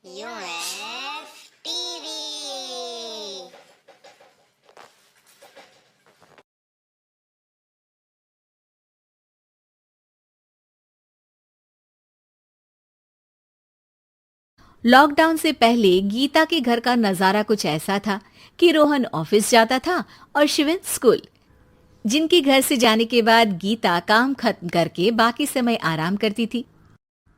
UF TV. Lockdown से पहले गीता के घर का नजारा कुछ ऐसा था कि रोहन ऑफिस जाता था और शिविन स्कूल। जिनके घर से जाने के बाद गीता काम खत्म करके बाकी समय आराम करती थी।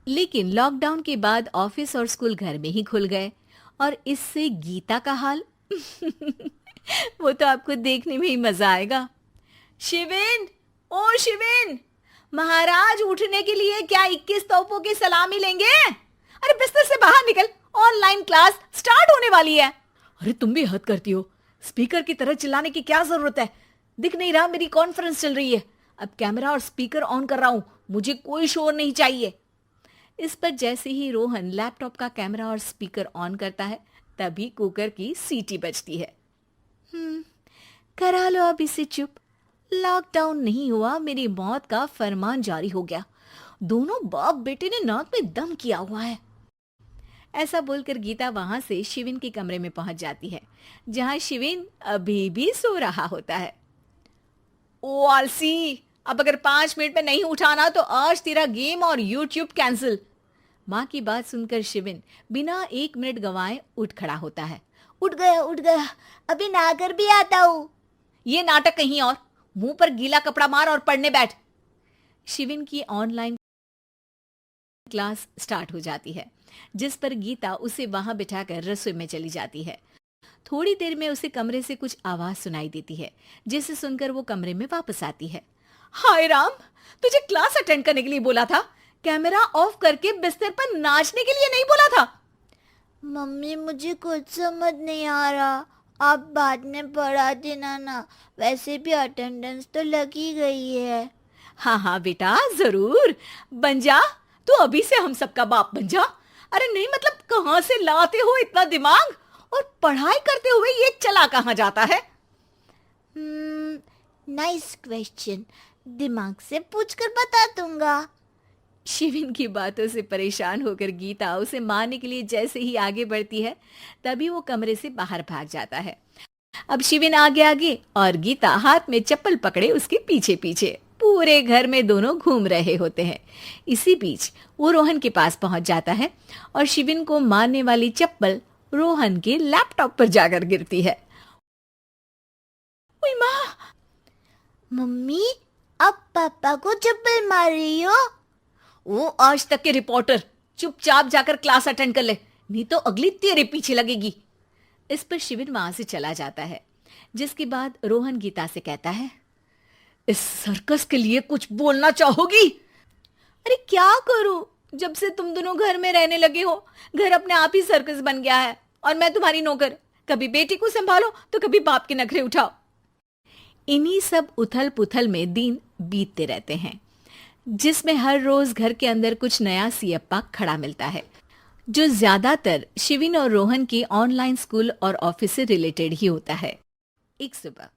लेकिन लॉकडाउन के बाद ऑफिस और स्कूल घर में ही खुल गए और इससे गीता का हाल वो तो आपको देखने में ही मजा आएगा। शिविन, ओ शिविन, महाराज उठने के लिए क्या 21 तोपों की सलामी लेंगे? अरे बिस्तर से बाहर निकल, ऑनलाइन क्लास स्टार्ट होने वाली है। अरे तुम भी हद करती हो, स्पीकर की तरह चिल्लाने की क्या जरूरत है? दिख नहीं रहा मेरी कॉन्फ्रेंस चल रही है। अब कैमरा और स्पीकर ऑन कर रहा हूं, मुझे कोई शोर नहीं चाहिए। इस पर जैसे ही रोहन लैपटॉप का कैमरा और स्पीकर ऑन करता है तभी कुकर की सीटी बजती है। करा लो अब इसे चुप। लॉकडाउन नहीं हुआ, मेरी मौत का फरमान जारी हो गया। दोनों बाप बेटे ने नाक में दम किया हुआ है। ऐसा बोलकर गीता वहां से शिविन के कमरे में पहुंच जाती है, जहां शिविन अभी भी सो रहा होता है। ओ आलसी, अब अगर 5 मिनट में नहीं उठाना तो आज तेरा गेम और यूट्यूब कैंसिल। माँ की बात सुनकर शिविन बिना 1 मिनट गंवाए उठ खड़ा होता है। उठ गया, अभी नहाकर भी आता हूँ। ये नाटक कहीं और, मुंह पर गीला कपड़ा मार और पढ़ने बैठ। शिविन की ऑनलाइन क्लास स्टार्ट हो जाती है, जिस पर गीता उसे वहां बिठाकर रसोई में चली जाती है। थोड़ी देर में उसे कमरे से कुछ आवाज सुनाई देती है, जिसे सुनकर वो कमरे में वापस आती है। हाय राम, तुझे क्लास अटेंड करने के लिए बोला था, कैमरा ऑफ करके बिस्तर पर नाचने के लिए नहीं बोला था। मम्मी मुझे कुछ समझ नहीं आ रहा, आप बाद में पढ़ा देना ना, वैसे भी अटेंडेंस तो लगी गई है। हाँ हाँ बेटा, जरूर बन जा, तू अभी से हम सबका बाप बन जा। अरे नहीं मतलब कहां से लाते हो इतना दिमाग, और पढ़ाई करते हुए ये चला कहां जाता है? नाइस क्वेश्चन, दिमाग से पूछकर बता दूंगा। शिविन की बातों से परेशान होकर गीता उसे मारने के लिए जैसे ही आगे बढ़ती है तभी वो कमरे से बाहर भाग जाता है। अब शिविन आगे आगे और गीता हाथ में चप्पल पकड़े उसके पीछे पीछे पूरे घर में दोनों घूम रहे होते हैं। इसी बीच वो रोहन के पास पहुंच जाता है और शिविन को मारने वाली चप्पल रोहन के लैपटॉप पर जाकर गिरती है। ओए माँ! मम्मी, अब पापा को चप्पल मार रही हो? वो आज तक के रिपोर्टर, चुपचाप जाकर क्लास अटेंड कर ले, नहीं तो अगली तेरे पीछे लगेगी। इस पर शिविन वहां से चला जाता है, जिसके बाद रोहन गीता से कहता है, इस सर्कस के लिए कुछ बोलना चाहोगी? अरे क्या करूं, जब से तुम दोनों घर में रहने लगे हो, घर अपने आप ही सर्कस बन गया है और मैं तुम्हारी नौकर। कभी बेटी को संभालो तो कभी बाप के नखरे उठाओ। इन्हीं सब उथल पुथल में दिन बीतते रहते हैं, जिसमें हर रोज घर के अंदर कुछ नया सियप्पा खड़ा मिलता है, जो ज्यादातर शिविन और रोहन के ऑनलाइन स्कूल और ऑफिस से रिलेटेड ही होता है। एक सुबह,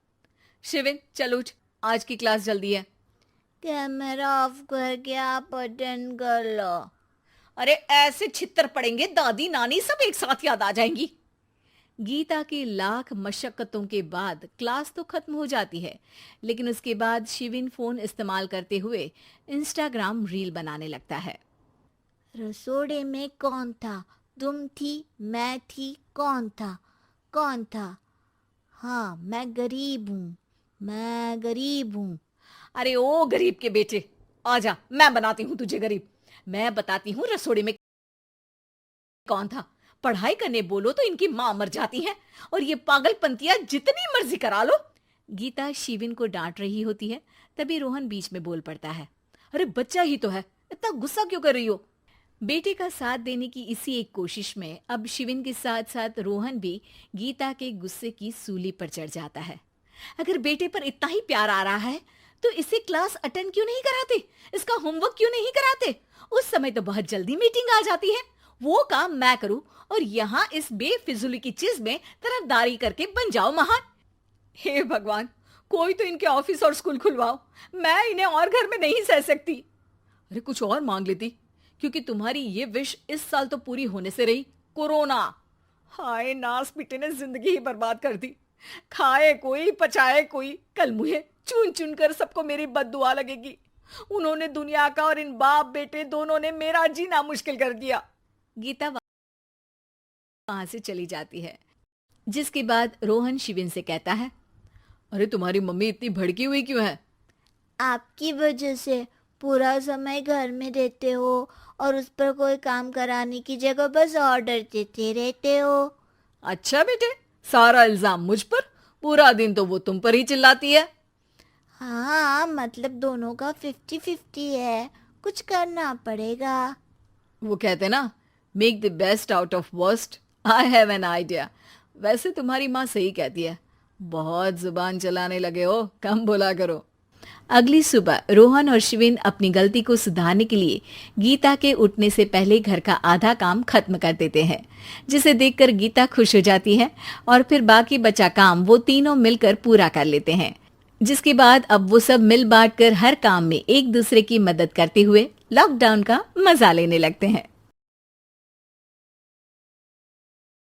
शिविन चल उठ, आज की क्लास जल्दी है। कैमरा ऑफ करके आप अटेंड कर लो। अरे ऐसे छित्तर पड़ेंगे, दादी नानी सब एक साथ याद आ जाएंगी। गीता की लाख मशक्कतों के बाद क्लास तो खत्म हो जाती है, लेकिन उसके बाद शिविन फोन इस्तेमाल करते हुए इंस्टाग्राम रील बनाने लगता है। रसोड़े में कौन था? तुम थी, मैं थी, कौन था? कौन था? हाँ, मैं गरीब हूँ। अरे ओ गरीब के बेटे, आजा, मैं बनाती हूँ तुझे गरीब। मैं बताती हूँ रसोड़े में कौन था। पढ़ाई करने बोलो तो इनकी मां मर जाती है, और ये पागलपंतियां जितनी मर्जी करा लो। गीता शिविन को डांट रही होती है, तभी रोहन बीच में बोल पड़ता है, अरे बच्चा ही तो है, इतना गुस्सा क्यों कर रही हो? बेटे का साथ देने की इसी एक कोशिश में अब शिविन के साथ साथ रोहन भी गीता के गुस्से की सूली पर चढ़ जाता है। अगर बेटे पर इतना ही प्यार आ रहा है तो इसे क्लास अटेंड क्यों नहीं कराते, इसका होमवर्क क्यों नहीं कराते? उस समय तो बहुत जल्दी मीटिंग आ जाती है, वो काम मैं करूं और यहाँ इस बेफिजुली की चीज में तरफदारी करके बन जाओ महान। हे भगवान, कोई तो इनके ऑफिस और स्कूल खुलवाओ, मैं इन्हें और घर में नहीं सह सकती। अरे कुछ और मांग लेती, क्योंकि तुम्हारी ये विश इस साल तो पूरी होने से रही, कोरोना। हाय, नास बेटे ने जिंदगी ही बर्बाद कर दी। खाए कोई पचाए कोई, कल मुझे चुन चुन कर सबको मेरी बद्दुआ लगेगी। उन्होंने दुनिया का और इन बाप बेटे दोनों ने मेरा जीना मुश्किल कर दिया। गीता वहां से चली जाती है, जिसके बाद रोहन शिविन से कहता है, अरे तुम्हारी मम्मी इतनी भड़की हुई क्यों है? आपकी वजह से पूरा समय घर में रहते हो और उस पर कोई काम कराने की जगह बस ऑर्डर देते रहते हो। अच्छा बेटे, सारा इल्जाम मुझ पर? पूरा दिन तो वो तुम पर ही चिल्लाती है। हाँ, मतलब दोनों का 50-50 है, कुछ करना पड़ेगा। वो कहते ना, make the best out of worst. I have an idea. वैसे तुम्हारी माँ सही कहती है, बहुत जुबान चलाने लगे हो, कम बोला करो। अगली सुबह रोहन और शिविन अपनी गलती को सुधारने के लिए गीता के उठने से पहले घर का आधा काम खत्म कर देते हैं, जिसे देखकर गीता खुश हो जाती है और फिर बाकी बचा काम वो तीनों मिलकर पूरा कर लेते हैं। जिसके बाद अब वो सब मिल बांट कर हर काम में एक दूसरे की मदद करते हुए लॉकडाउन का मजा लेने लगते हैं।